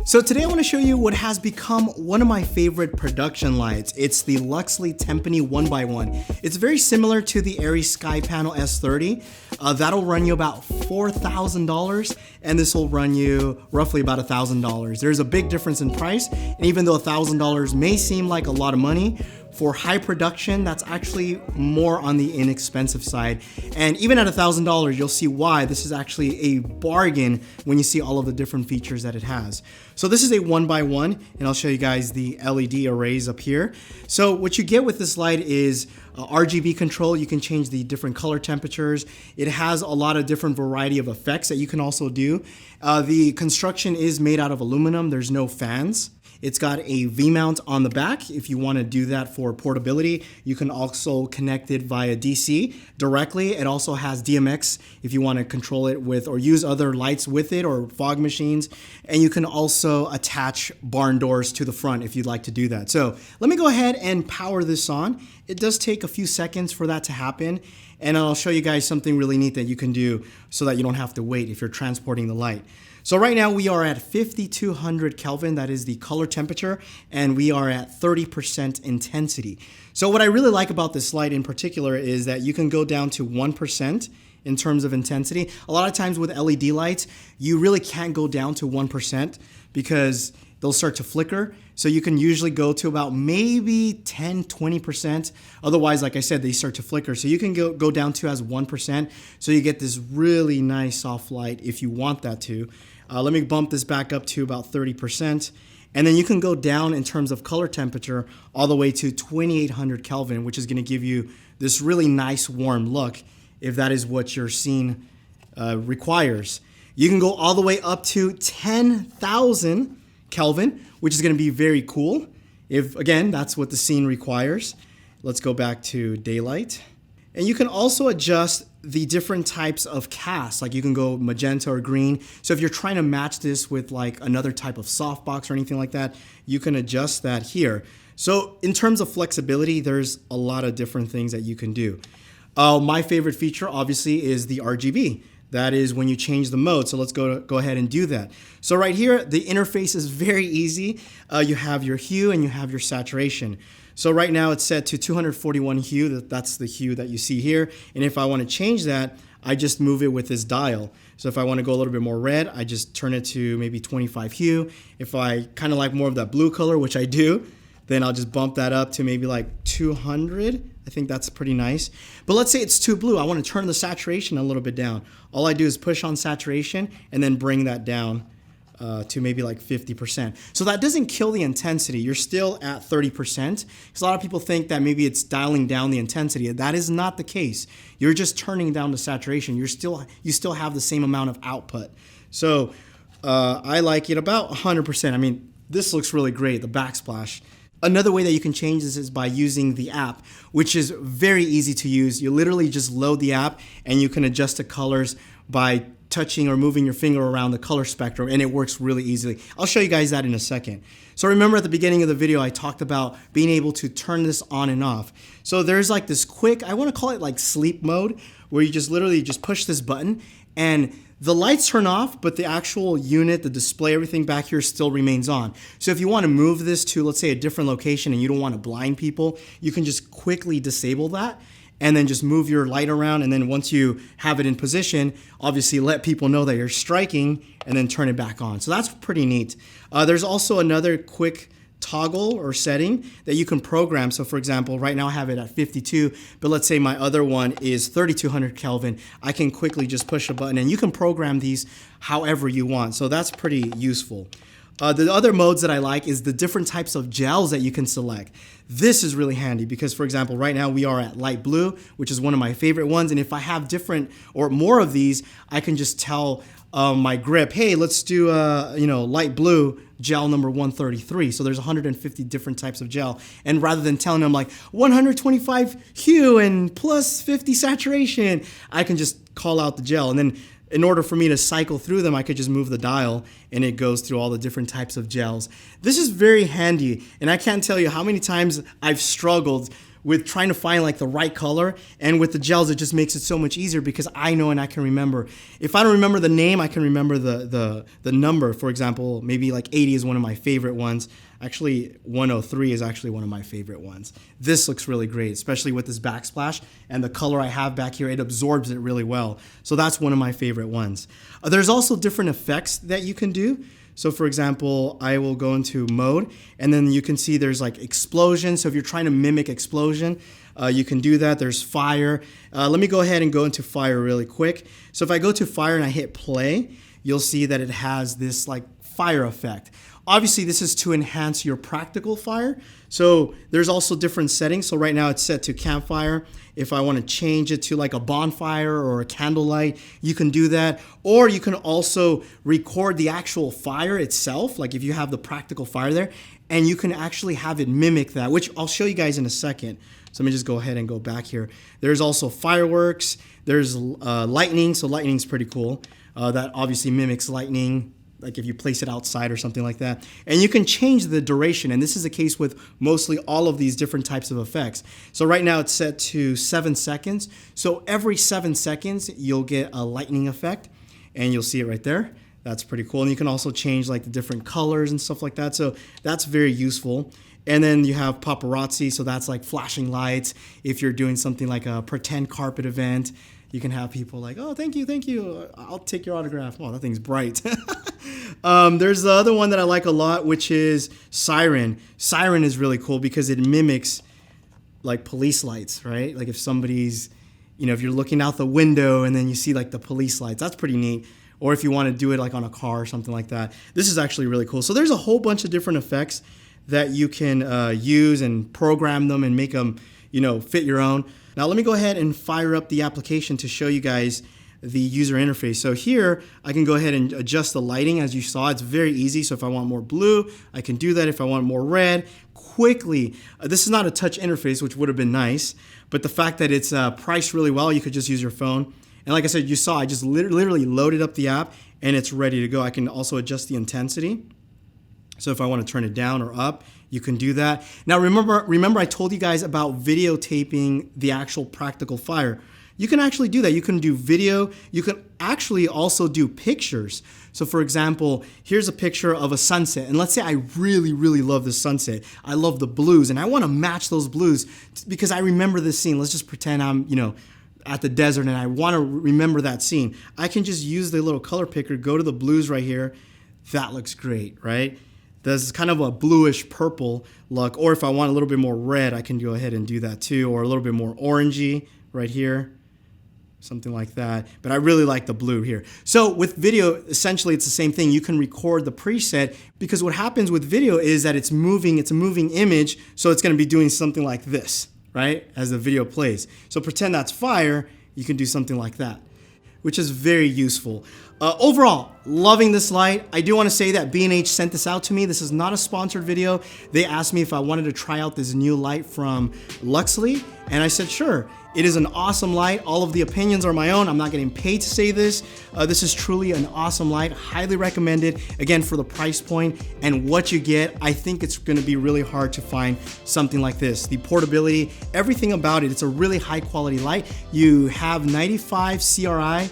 So today I want to show you what has become one of my favorite production lights. It's the Luxli Timpani 1x1. It's very similar to the Aries Sky Panel S30. That'll run you about $4,000, and this will run you roughly about $1,000. There's a big difference in price, and even though $1,000 may seem like a lot of money, for high production, that's actually more on the inexpensive side. And even at $1,000, you'll see why this is actually a bargain when you see all of the different features that it has. So this is a 1x1, and I'll show you guys the LED arrays up here. So what you get with this light is RGB control. You can change the different color temperatures. It has a lot of different variety of effects that you can also do. The construction is made out of aluminum. There's no fans. It's got a V-mount on the back. If you want to do that for portability, you can also connect it via DC directly. It also has DMX if you want to control it with or use other lights with it or fog machines. And you can also attach barn doors to the front if you'd like to do that. So let me go ahead and power this on. It does take a few seconds for that to happen. And I'll show you guys something really neat that you can do so that you don't have to wait if you're transporting the light. So right now we are at 5200 Kelvin, that is the color temperature, and we are at 30% intensity. So what I really like about this light in particular is that you can go down to 1% in terms of intensity. A lot of times with LED lights, you really can't go down to 1% because they'll start to flicker. So you can usually go to about maybe 10, 20%. Otherwise, like I said, they start to flicker. So you can go down to as 1%. So you get this really nice soft light if you want that to. Let me bump this back up to about 30%. And then you can go down in terms of color temperature all the way to 2800 Kelvin, which is gonna give you this really nice warm look if that is what your scene requires. You can go all the way up to 10,000 Kelvin, which is gonna be very cool. If, again, that's what the scene requires. Let's go back to daylight. And you can also adjust the different types of cast, like you can go magenta or green. So if you're trying to match this with like another type of softbox or anything like that, you can adjust that here. So in terms of flexibility, there's a lot of different things that you can do. My favorite feature obviously is the RGB. That is when you change the mode. So let's go ahead and do that. So right here, the interface is very easy. You have your hue and you have your saturation. So right now it's set to 241 hue. That's the hue that you see here. And if I want to change that, I just move it with this dial. So if I want to go a little bit more red, I just turn it to maybe 25 hue. If I kind of like more of that blue color, which I do, then I'll just bump that up to maybe like 200. I think that's pretty nice. But let's say it's too blue. I want to turn the saturation a little bit down. All I do is push on saturation and then bring that down to maybe like 50%. So that doesn't kill the intensity. You're still at 30%. Because a lot of people think that maybe it's dialing down the intensity. That is not the case. You're just turning down the saturation. You still have the same amount of output. So I like it about 100%. I mean, this looks really great, the backsplash. Another way that you can change this is by using the app, which is very easy to use. You literally just load the app and you can adjust the colors by touching or moving your finger around the color spectrum, and it works really easily. I'll show you guys that in a second. So remember at the beginning of the video, I talked about being able to turn this on and off. So there's like this quick, I want to call it like sleep mode, where you just literally just push this button and the lights turn off, but the actual unit, the display, everything back here still remains on. So if you want to move this to, let's say, a different location and you don't want to blind people, you can just quickly disable that and then just move your light around. And then once you have it in position, obviously let people know that you're striking and then turn it back on. So that's pretty neat. There's also another quick toggle or setting that you can program. So for example, right now I have it at 52, but let's say my other one is 3200 Kelvin. I can quickly just push a button and you can program these however you want. So that's pretty useful. The other modes that I like is the different types of gels that you can select. This is really handy because, for example, right now we are at light blue, which is one of my favorite ones. And if I have different or more of these, I can just tell my grip, hey, let's do light blue gel number 133. So there's 150 different types of gel. And rather than telling them like 125 hue and plus 50 saturation, I can just call out the gel. And then in order for me to cycle through them, I could just move the dial and it goes through all the different types of gels. This is very handy, and I can't tell you how many times I've struggled with trying to find like the right color. And with the gels, it just makes it so much easier because I know and I can remember. If I don't remember the name, I can remember the number. For example, maybe like 80 is one of my favorite ones. Actually, 103 is actually one of my favorite ones. This looks really great, especially with this backsplash and the color I have back here, it absorbs it really well. So that's one of my favorite ones. There's also different effects that you can do. So for example, I will go into mode and then you can see there's like explosion. So if you're trying to mimic explosion, you can do that. There's fire. Let me go ahead and go into fire really quick. So if I go to fire and I hit play, you'll see that it has this like fire effect. Obviously, this is to enhance your practical fire. So there's also different settings. So right now it's set to campfire. If I want to change it to like a bonfire or a candlelight, you can do that. Or you can also record the actual fire itself, like if you have the practical fire there, and you can actually have it mimic that, which I'll show you guys in a second. So let me just go ahead and go back here. There's also fireworks. There's lightning. So lightning's pretty cool. That obviously mimics lightning, like if you place it outside or something like that. And you can change the duration, and this is the case with mostly all of these different types of effects. So right now it's set to 7 seconds. So every 7 seconds, you'll get a lightning effect, and you'll see it right there. That's pretty cool. And you can also change like the different colors and stuff like that. So that's very useful. And then you have paparazzi, so that's like flashing lights. If you're doing something like a pretend carpet event, you can have people like, oh, thank you, I'll take your autograph. Oh, that thing's bright. There's the other one that I like a lot, which is Siren. Siren is really cool because it mimics like police lights, right? Like if somebody's, if you're looking out the window and then you see like the police lights, that's pretty neat. Or if you want to do it like on a car or something like that. This is actually really cool. So there's a whole bunch of different effects that you can use and program them and make them, fit your own. Now let me go ahead and fire up the application to show you guys the user interface. So here I can go ahead and adjust the lighting. As you saw, it's very easy. So if I want more blue, I can do that. If I want more red, quickly. This is not a touch interface, which would have been nice, but the fact that it's priced really well, you could just use your phone. And like I said, you saw, I just literally loaded up the app and it's ready to go. I can also adjust the intensity. So if I want to turn it down or up, you can do that. Now remember I told you guys about videotaping the actual practical fire. You can actually do that. You can do video. You can actually also do pictures. So for example, here's a picture of a sunset. And let's say I really, really love this sunset. I love the blues and I want to match those blues because I remember this scene. Let's just pretend I'm, at the desert and I want to remember that scene. I can just use the little color picker, go to the blues right here. That looks great, right? There's kind of a bluish purple look, or if I want a little bit more red, I can go ahead and do that too, or a little bit more orangey right here, something like that. But I really like the blue here. So with video, essentially it's the same thing. You can record the preset because what happens with video is that it's a moving image, so it's gonna be doing something like this, right, as the video plays. So pretend that's fire, you can do something like that, which is very useful. Overall, loving this light. I do want to say that B&H sent this out to me. This is not a sponsored video. They asked me if I wanted to try out this new light from Luxli, and I said sure. It is an awesome light. All of the opinions are my own. I'm not getting paid to say this. This is truly an awesome light. Highly recommended. Again, for the price point and what you get, I think it's going to be really hard to find something like this. The portability, everything about it. It's a really high quality light. You have 95 CRI.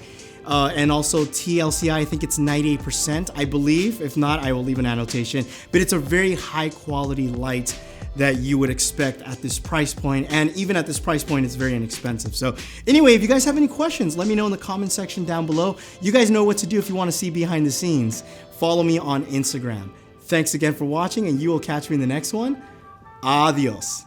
And also TLCI, I think it's 98%, I believe. If not, I will leave an annotation. But it's a very high quality light that you would expect at this price point. And even at this price point, it's very inexpensive. So anyway, if you guys have any questions, let me know in the comment section down below. You guys know what to do if you want to see behind the scenes. Follow me on Instagram. Thanks again for watching, and you will catch me in the next one. Adios.